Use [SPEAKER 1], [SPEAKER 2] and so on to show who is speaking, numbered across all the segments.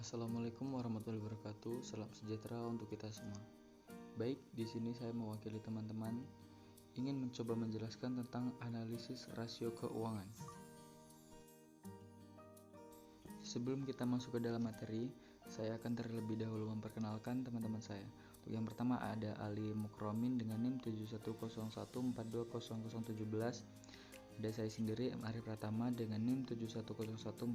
[SPEAKER 1] Assalamualaikum warahmatullahi wabarakatuh. Salam sejahtera untuk kita semua. Baik, di sini saya mewakili teman-teman ingin mencoba menjelaskan tentang analisis rasio keuangan. Sebelum kita masuk ke dalam materi, saya akan terlebih dahulu memperkenalkan teman-teman saya. Untuk yang pertama ada Ali Mukromin dengan NIM 7101420017. Ada saya sendiri Arif Pratama dengan NIM 7101420066.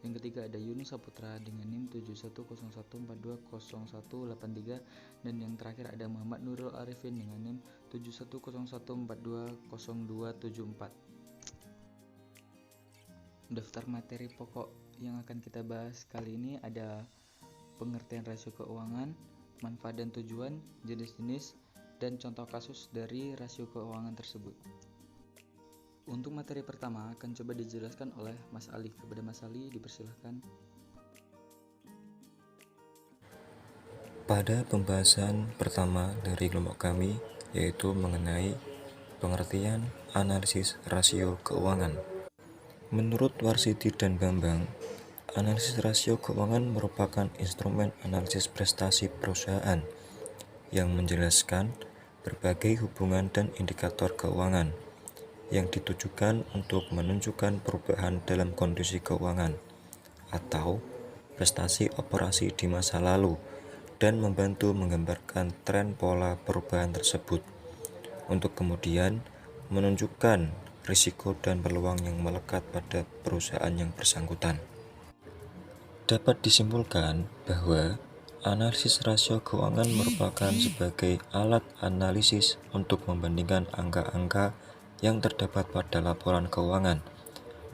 [SPEAKER 1] Yang ketiga ada Yunus Saputra dengan NIM 7101420183. Dan yang terakhir ada Muhammad Nurul Arifin dengan NIM 7101420274. Daftar materi pokok yang akan kita bahas kali ini ada pengertian rasio keuangan, manfaat dan tujuan, jenis-jenis, dan contoh kasus dari rasio keuangan tersebut. Untuk materi pertama akan coba dijelaskan oleh Mas Ali. Kepada Mas Ali dipersilahkan.
[SPEAKER 2] Pada pembahasan pertama dari kelompok kami, yaitu mengenai pengertian analisis rasio keuangan. Menurut Warsiti dan Bambang, analisis rasio keuangan merupakan instrumen analisis prestasi perusahaan yang menjelaskan berbagai hubungan dan indikator keuangan yang ditujukan untuk menunjukkan perubahan dalam kondisi keuangan atau prestasi operasi di masa lalu dan membantu menggambarkan tren pola perubahan tersebut untuk kemudian menunjukkan risiko dan peluang yang melekat pada perusahaan yang bersangkutan. Dapat disimpulkan bahwa analisis rasio keuangan merupakan sebagai alat analisis untuk membandingkan angka-angka yang terdapat pada laporan keuangan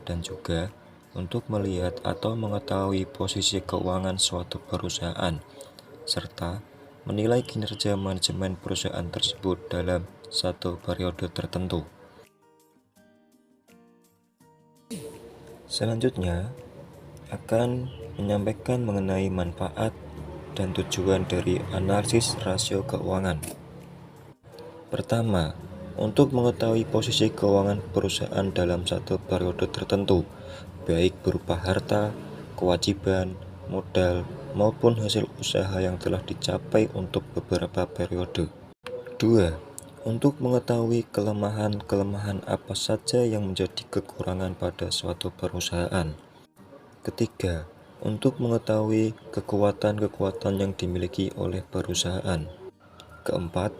[SPEAKER 2] dan juga untuk melihat atau mengetahui posisi keuangan suatu perusahaan serta menilai kinerja manajemen perusahaan tersebut dalam satu periode tertentu. Selanjutnya akan menyampaikan mengenai manfaat dan tujuan dari analisis rasio keuangan. Pertama, untuk mengetahui posisi keuangan perusahaan dalam satu periode tertentu, baik berupa harta, kewajiban, modal, maupun hasil usaha yang telah dicapai untuk beberapa periode. 2. Untuk mengetahui kelemahan-kelemahan apa saja yang menjadi kekurangan pada suatu perusahaan. Ketiga, untuk mengetahui kekuatan-kekuatan yang dimiliki oleh perusahaan. Keempat,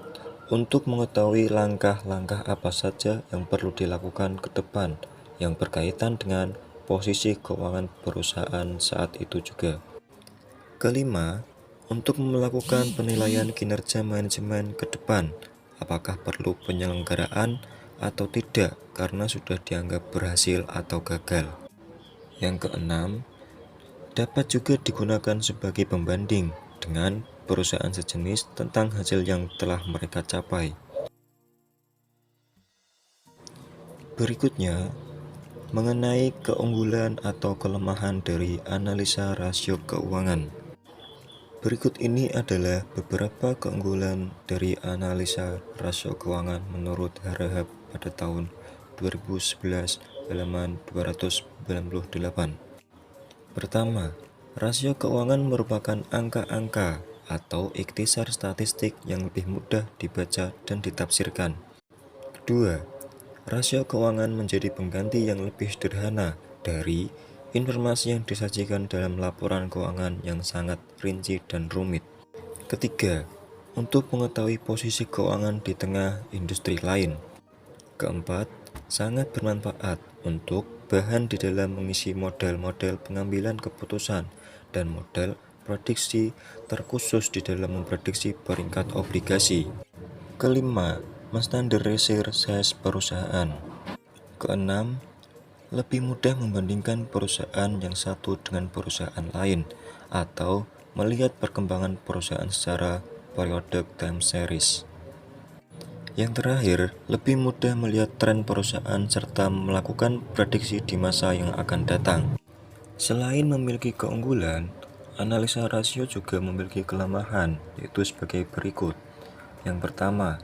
[SPEAKER 2] untuk mengetahui langkah-langkah apa saja yang perlu dilakukan ke depan yang berkaitan dengan posisi keuangan perusahaan saat itu juga. Kelima, untuk melakukan penilaian kinerja manajemen ke depan, apakah perlu penyelenggaraan atau tidak karena sudah dianggap berhasil atau gagal. Yang keenam, dapat juga digunakan sebagai pembanding dengan perusahaan sejenis tentang hasil yang telah mereka capai. Berikutnya, mengenai keunggulan atau kelemahan dari analisa rasio keuangan. Berikut ini adalah beberapa keunggulan dari analisa rasio keuangan menurut Harahap pada tahun 2011 halaman 298. Pertama, rasio keuangan merupakan angka-angka atau ikhtisar statistik yang lebih mudah dibaca dan ditafsirkan. Kedua, rasio keuangan menjadi pengganti yang lebih sederhana dari informasi yang disajikan dalam laporan keuangan yang sangat rinci dan rumit. Ketiga, untuk mengetahui posisi keuangan di tengah industri lain. Keempat, sangat bermanfaat untuk bahan di dalam mengisi model-model pengambilan keputusan dan model prediksi terkhusus di dalam memprediksi peringkat obligasi. Kelima, menstandarisir size perusahaan. Keenam, lebih mudah membandingkan perusahaan yang satu dengan perusahaan lain atau melihat perkembangan perusahaan secara periodic time series. Yang terakhir, lebih mudah melihat tren perusahaan serta melakukan prediksi di masa yang akan datang. Selain memiliki keunggulan, analisa rasio juga memiliki kelemahan, yaitu sebagai berikut. Yang pertama,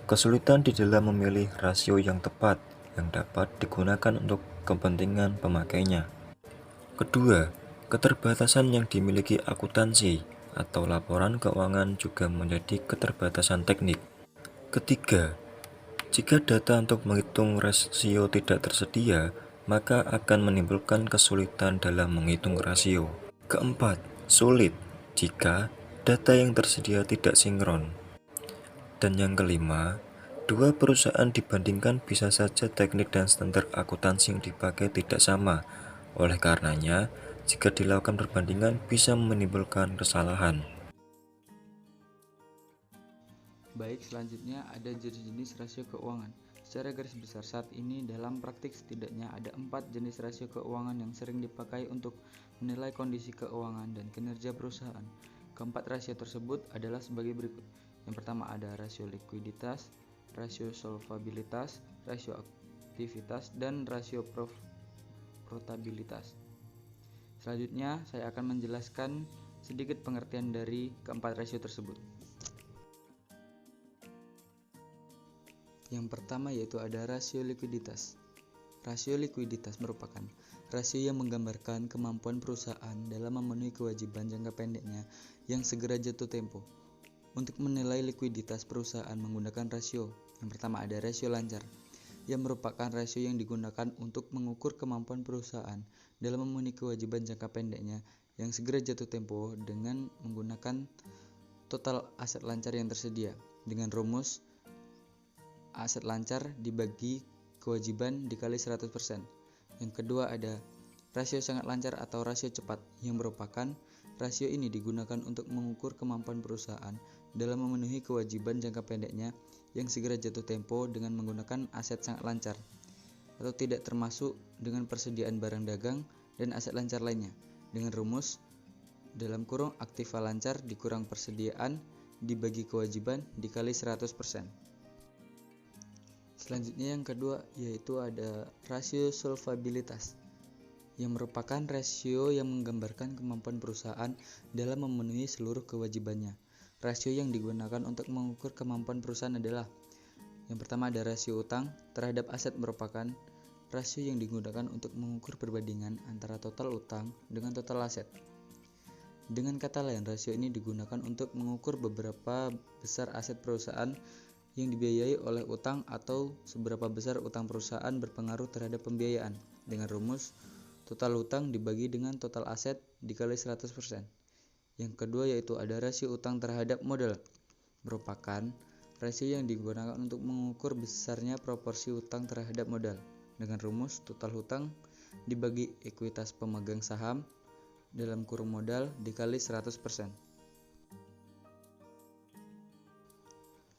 [SPEAKER 2] kesulitan di dalam memilih rasio yang tepat yang dapat digunakan untuk kepentingan pemakainya. Kedua, Keterbatasan yang dimiliki akuntansi atau laporan keuangan juga menjadi keterbatasan teknik. Ketiga, jika data untuk menghitung rasio tidak tersedia, maka akan menimbulkan kesulitan dalam menghitung rasio. Keempat, sulit jika data yang tersedia tidak sinkron. Dan yang kelima, dua perusahaan dibandingkan bisa saja teknik dan standar akuntansi yang dipakai tidak sama. Oleh karenanya, jika dilakukan perbandingan bisa menimbulkan kesalahan.
[SPEAKER 1] Baik, selanjutnya ada jenis-jenis rasio keuangan. Secara garis besar saat ini dalam praktik setidaknya ada 4 jenis rasio keuangan yang sering dipakai untuk menilai kondisi keuangan dan kinerja perusahaan. Keempat rasio tersebut adalah sebagai berikut. Yang pertama ada rasio likuiditas, rasio solvabilitas, rasio aktivitas, dan rasio profitabilitas. Selanjutnya saya akan menjelaskan sedikit pengertian dari keempat rasio tersebut. Yang pertama yaitu ada rasio likuiditas. Rasio likuiditas merupakan rasio yang menggambarkan kemampuan perusahaan dalam memenuhi kewajiban jangka pendeknya yang segera jatuh tempo. Untuk menilai likuiditas perusahaan menggunakan rasio. Yang pertama ada rasio lancar, yang merupakan rasio yang digunakan untuk mengukur kemampuan perusahaan dalam memenuhi kewajiban jangka pendeknya yang segera jatuh tempo dengan menggunakan total aset lancar yang tersedia dengan rumus aset lancar dibagi kewajiban dikali 100%. Yang kedua ada rasio sangat lancar atau rasio cepat, yang merupakan rasio ini digunakan untuk mengukur kemampuan perusahaan dalam memenuhi kewajiban jangka pendeknya yang segera jatuh tempo dengan menggunakan aset sangat lancar atau tidak termasuk dengan persediaan barang dagang dan aset lancar lainnya dengan rumus dalam kurung aktiva lancar dikurang persediaan dibagi kewajiban dikali 100%. Selanjutnya yang kedua yaitu ada rasio solvabilitas, yang merupakan rasio yang menggambarkan kemampuan perusahaan dalam memenuhi seluruh kewajibannya. Rasio yang digunakan untuk mengukur kemampuan perusahaan adalah yang pertama ada rasio utang terhadap aset, merupakan rasio yang digunakan untuk mengukur perbandingan antara total utang dengan total aset. Dengan kata lain, rasio ini digunakan untuk mengukur beberapa besar aset perusahaan yang dibiayai oleh utang atau seberapa besar utang perusahaan berpengaruh terhadap pembiayaan dengan rumus total utang dibagi dengan total aset dikali 100%. Yang kedua yaitu ada rasio utang terhadap modal, merupakan rasio yang digunakan untuk mengukur besarnya proporsi utang terhadap modal dengan rumus total utang dibagi ekuitas pemegang saham dalam kurung modal dikali 100%.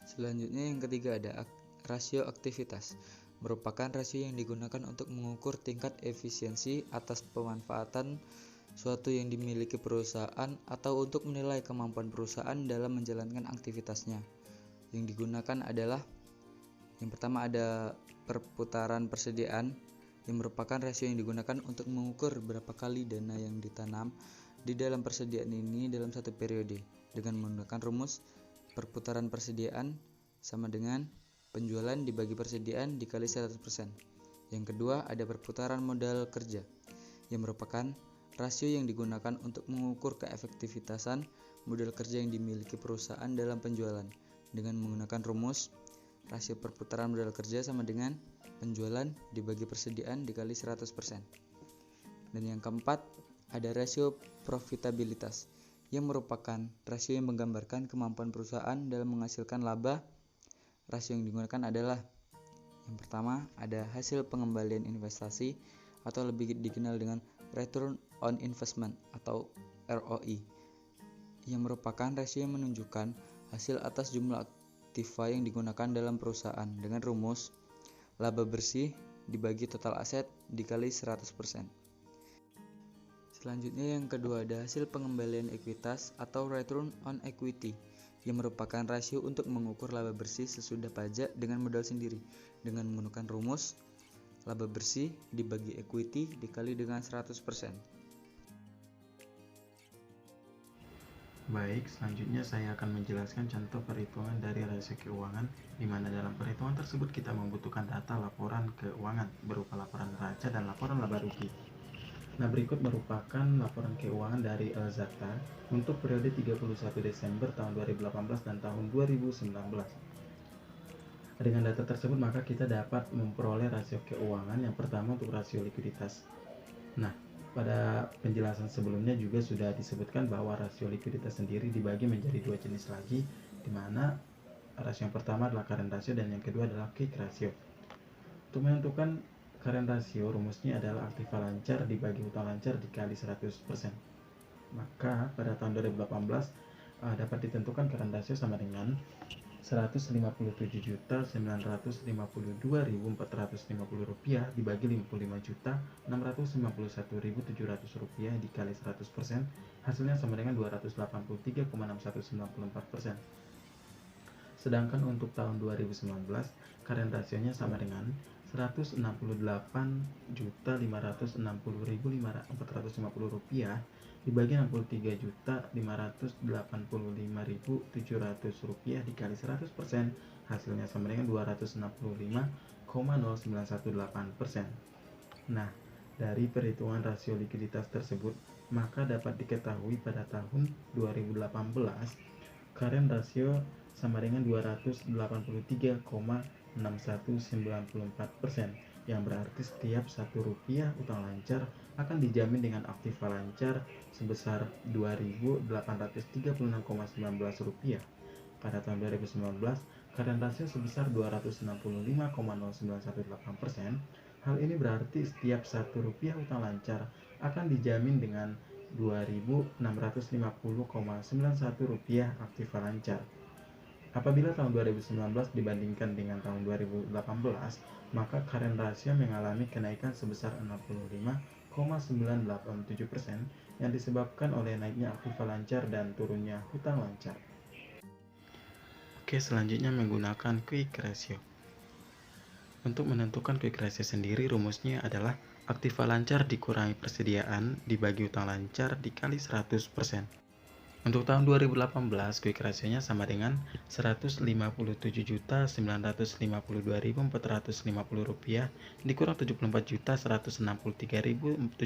[SPEAKER 1] Selanjutnya yang ketiga ada rasio aktivitas, merupakan rasio yang digunakan untuk mengukur tingkat efisiensi atas pemanfaatan suatu yang dimiliki perusahaan atau untuk menilai kemampuan perusahaan dalam menjalankan aktivitasnya. Yang digunakan adalah yang pertama ada perputaran persediaan, yang merupakan rasio yang digunakan untuk mengukur berapa kali dana yang ditanam di dalam persediaan ini dalam satu periode dengan menggunakan rumus perputaran persediaan sama dengan penjualan dibagi persediaan dikali 100%. Yang kedua ada perputaran modal kerja, yang merupakan rasio yang digunakan untuk mengukur keefektivitasan modal kerja yang dimiliki perusahaan dalam penjualan dengan menggunakan rumus rasio perputaran modal kerja sama dengan penjualan dibagi persediaan dikali 100%. Dan yang keempat ada rasio profitabilitas, yang merupakan rasio yang menggambarkan kemampuan perusahaan dalam menghasilkan laba. Rasio yang digunakan adalah yang pertama ada hasil pengembalian investasi atau lebih dikenal dengan return on investment atau ROI, yang merupakan rasio yang menunjukkan hasil atas jumlah aktiva yang digunakan dalam perusahaan dengan rumus laba bersih dibagi total aset dikali 100%. Selanjutnya yang kedua ada hasil pengembalian ekuitas atau return on equity, yang merupakan rasio untuk mengukur laba bersih sesudah pajak dengan modal sendiri dengan menggunakan rumus laba bersih dibagi equity dikali dengan 100%.
[SPEAKER 3] Baik, selanjutnya saya akan menjelaskan contoh perhitungan dari rasio keuangan, di mana dalam perhitungan tersebut kita membutuhkan data laporan keuangan berupa laporan neraca dan laporan laba rugi. Nah, berikut merupakan laporan keuangan dari Elzata untuk periode 31 Desember tahun 2018 dan tahun 2019. Dengan data tersebut, maka kita dapat memperoleh rasio keuangan. Yang pertama untuk rasio likuiditas. Nah, pada penjelasan sebelumnya juga sudah disebutkan bahwa rasio likuiditas sendiri dibagi menjadi dua jenis lagi, di mana rasio yang pertama adalah current ratio dan yang kedua adalah quick ratio. Untuk menentukan current ratio, rumusnya adalah aktiva lancar dibagi utang lancar dikali 100%. Maka pada tahun 2018 dapat ditentukan current ratio sama dengan 157.952.450 rupiah dibagi 55.651.700 rupiah dikali 100%, hasilnya sama dengan 283,6194%. Sedangkan untuk tahun 2019 current rasionya sama dengan 168.560.450 rupiah dibagi 63.585.700 rupiah dikali 100%, hasilnya sama dengan 265,0918%. Nah, dari perhitungan rasio likuiditas tersebut, maka dapat diketahui pada tahun 2018 current ratio sama dengan 283,6194%, yang berarti setiap Rp1 utang lancar akan dijamin dengan aktiva lancar sebesar Rp2.836,19. Pada tahun 2019, current ratio sebesar 265,0918%. Hal ini berarti setiap Rp1 utang lancar akan dijamin dengan Rp2.650,91 aktiva lancar. Apabila tahun 2019 dibandingkan dengan tahun 2018, maka current ratio mengalami kenaikan sebesar 65,987% yang disebabkan oleh naiknya aktiva lancar dan turunnya hutang lancar. Oke, selanjutnya menggunakan quick ratio. Untuk menentukan quick ratio sendiri, rumusnya adalah aktiva lancar dikurangi persediaan dibagi utang lancar dikali 100%. Untuk tahun 2018, quick ratio-nya sama dengan Rp157.952.450 dikurang Rp74.163.749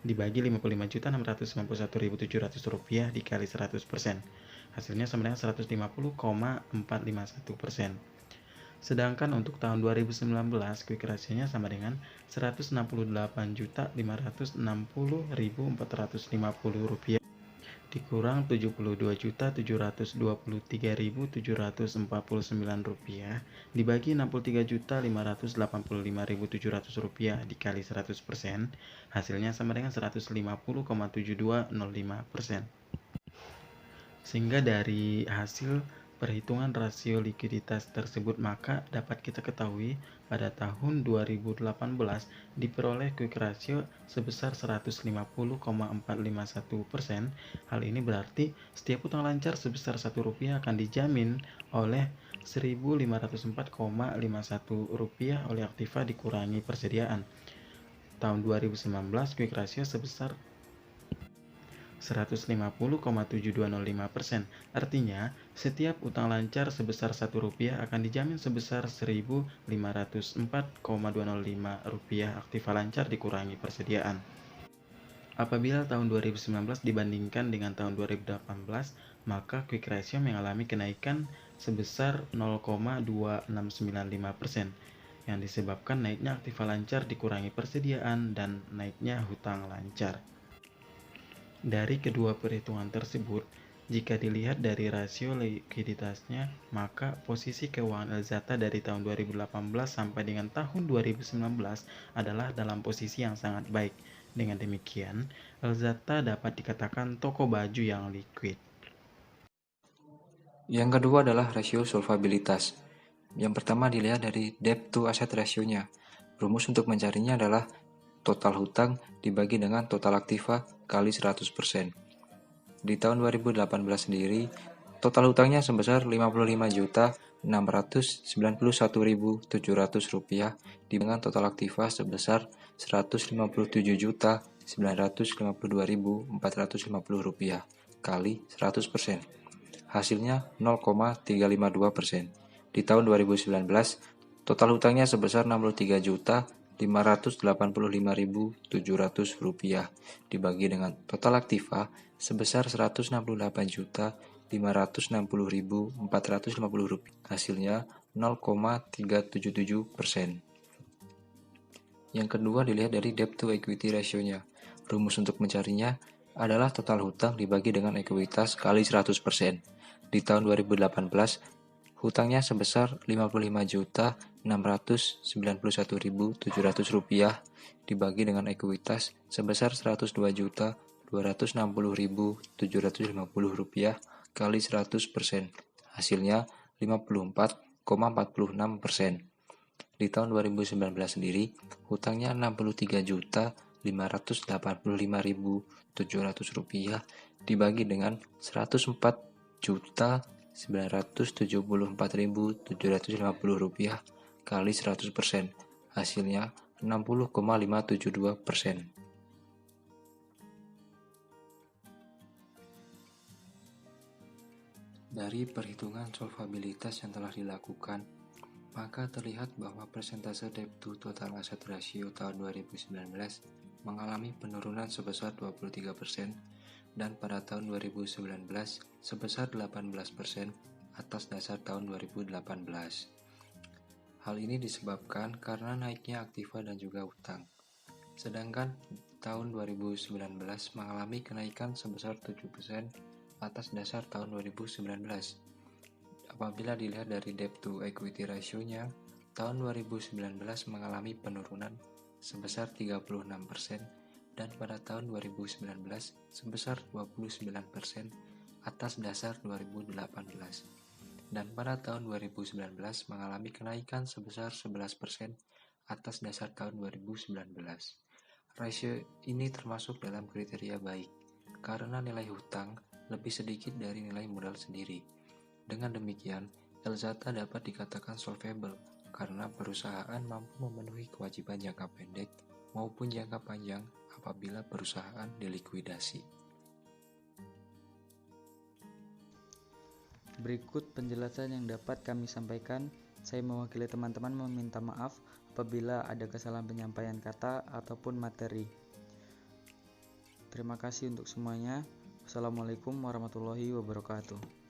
[SPEAKER 3] dibagi Rp55.691.700 dikali 100%. Hasilnya sama dengan 150,451%. Sedangkan untuk tahun 2019, quick ratio-nya sama dengan Rp168.560.450 dikurang Rp72.723.749 dibagi Rp63.585.700 dikali 100%, hasilnya sama dengan 150,7205%. Sehingga dari hasil perhitungan rasio likuiditas tersebut, maka dapat kita ketahui pada tahun 2018 diperoleh quick ratio sebesar 150,451%. Hal ini berarti setiap utang lancar sebesar Rp1 akan dijamin oleh Rp1.504,51 oleh aktiva dikurangi persediaan. Tahun 2019 quick ratio sebesar 150,7205%. Artinya, setiap utang lancar sebesar Rp1 akan dijamin sebesar Rp1.504,205 aktiva lancar dikurangi persediaan. Apabila tahun 2019 dibandingkan dengan tahun 2018, maka quick ratio mengalami kenaikan sebesar 0,2695%, yang disebabkan naiknya aktiva lancar dikurangi persediaan dan naiknya hutang lancar. Dari kedua perhitungan tersebut, jika dilihat dari rasio likuiditasnya, maka posisi keuangan Elzata dari tahun 2018 sampai dengan tahun 2019 adalah dalam posisi yang sangat baik. Dengan demikian, Elzata dapat dikatakan toko baju yang liquid.
[SPEAKER 4] Yang kedua adalah rasio solvabilitas. Yang pertama dilihat dari debt to asset ratio-nya. Rumus untuk mencarinya adalah total hutang dibagi dengan total aktiva kali 100%. Di tahun 2018 sendiri, total hutangnya sebesar Rp55.691.700 dengan total aktiva sebesar Rp159.952.450 kali 100%. Hasilnya 0,352%. Di tahun 2019, total hutangnya sebesar Rp63.500.000 Rp585.700 dibagi dengan total aktiva sebesar Rp168.560.450. Hasilnya 0,377%. Yang kedua dilihat dari debt to equity ratio-nya. Rumus untuk mencarinya adalah total hutang dibagi dengan ekuitas kali 100%. Di tahun 2018, hutangnya sebesar Rp52.691.700 dibagi dengan ekuitas sebesar Rp102.260.750 kali 100%. Hasilnya 54,46%. Di tahun 2019 sendiri, hutangnya Rp63.585.700 dibagi dengan Rp104.974.750 kali 100%. Hasilnya 60,572%. Dari perhitungan solvabilitas yang telah dilakukan, maka terlihat bahwa persentase debt to total asset ratio tahun 2019 mengalami penurunan sebesar 23% dan pada tahun 2019 sebesar 18% atas dasar tahun 2018. Hal ini disebabkan karena naiknya aktiva dan juga utang. Sedangkan tahun 2019 mengalami kenaikan sebesar 7% atas dasar tahun 2019. Apabila dilihat dari debt to equity ratio-nya, tahun 2019 mengalami penurunan sebesar 36% dan pada tahun 2019 sebesar 29% atas dasar 2018. Dan pada tahun 2019 mengalami kenaikan sebesar 11% atas dasar tahun 2019. Rasio ini termasuk dalam kriteria baik karena nilai hutang lebih sedikit dari nilai modal sendiri. Dengan demikian, Elzata dapat dikatakan solvable karena perusahaan mampu memenuhi kewajiban jangka pendek maupun jangka panjang apabila perusahaan dilikuidasi.
[SPEAKER 1] Berikut penjelasan yang dapat kami sampaikan. Saya mewakili teman-teman meminta maaf apabila ada kesalahan penyampaian kata ataupun materi. Terima kasih untuk semuanya. Wassalamualaikum warahmatullahi wabarakatuh.